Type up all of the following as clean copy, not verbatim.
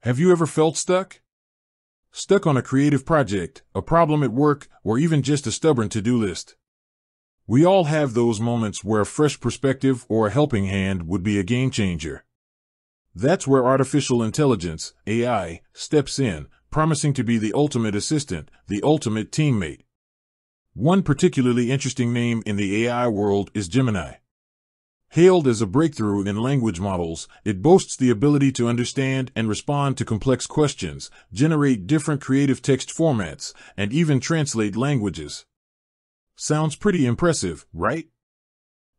Have you ever felt stuck? Stuck on a creative project, a problem at work, or even just a stubborn to-do list? We all have those moments where a fresh perspective or a helping hand would be a game changer. That's where artificial intelligence, AI, steps in, promising to be the ultimate assistant, the ultimate teammate. One particularly interesting name in the AI world is Gemini. Hailed as a breakthrough in language models, it boasts the ability to understand and respond to complex questions, generate different creative text formats, and even translate languages. Sounds pretty impressive, right?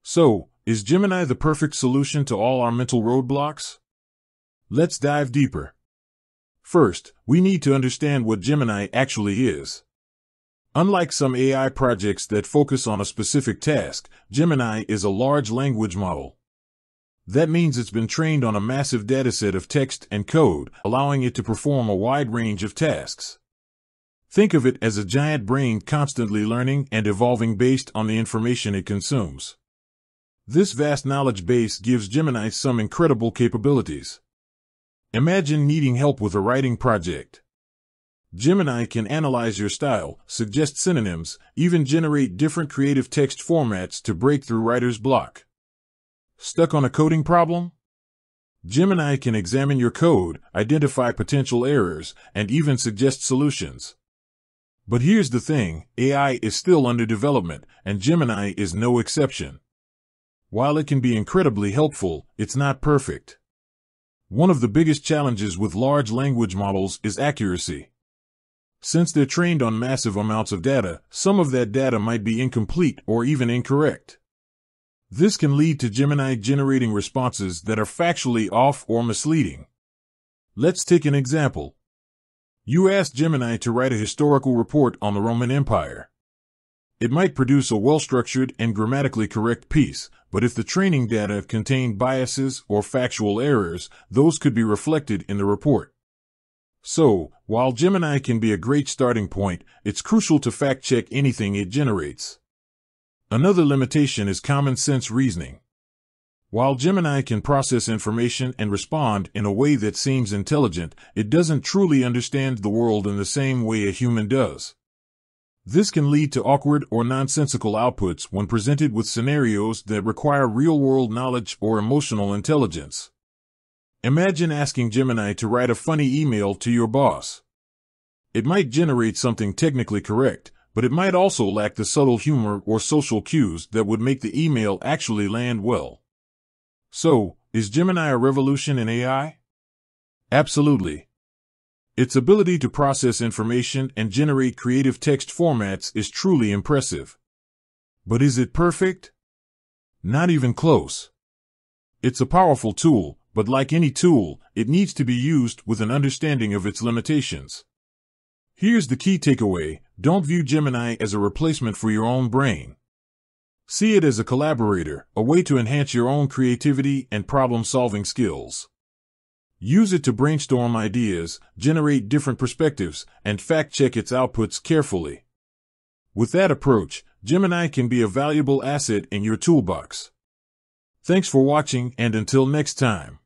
So, is Gemini the perfect solution to all our mental roadblocks? Let's dive deeper. First, we need to understand what Gemini actually is. Unlike some AI projects that focus on a specific task, Gemini is a large language model. That means it's been trained on a massive dataset of text and code, allowing it to perform a wide range of tasks. Think of it as a giant brain constantly learning and evolving based on the information it consumes. This vast knowledge base gives Gemini some incredible capabilities. Imagine needing help with a writing project. Gemini can analyze your style, suggest synonyms, even generate different creative text formats to break through writer's block. Stuck on a coding problem? Gemini can examine your code, identify potential errors, and even suggest solutions. But here's the thing, AI is still under development, and Gemini is no exception. While it can be incredibly helpful, it's not perfect. One of the biggest challenges with large language models is accuracy. Since they're trained on massive amounts of data, some of that data might be incomplete or even incorrect. This can lead to Gemini generating responses that are factually off or misleading. Let's take an example. You ask Gemini to write a historical report on the Roman Empire. It might produce a well-structured and grammatically correct piece, but if the training data contained biases or factual errors, those could be reflected in the report. So, while Gemini can be a great starting point, it's crucial to fact-check anything it generates. Another limitation is common sense reasoning. While Gemini can process information and respond in a way that seems intelligent, it doesn't truly understand the world in the same way a human does. This can lead to awkward or nonsensical outputs when presented with scenarios that require real-world knowledge or emotional intelligence. Imagine asking Gemini to write a funny email to your boss. It might generate something technically correct, but it might also lack the subtle humor or social cues that would make the email actually land well. So, is Gemini a revolution in AI? Absolutely. Its ability to process information and generate creative text formats is truly impressive. But is it perfect? Not even close. It's a powerful tool, but like any tool, it needs to be used with an understanding of its limitations. Here's the key takeaway: don't view Gemini as a replacement for your own brain. See it as a collaborator, a way to enhance your own creativity and problem-solving skills. Use it to brainstorm ideas, generate different perspectives, and fact-check its outputs carefully. With that approach, Gemini can be a valuable asset in your toolbox. Thanks for watching, and until next time.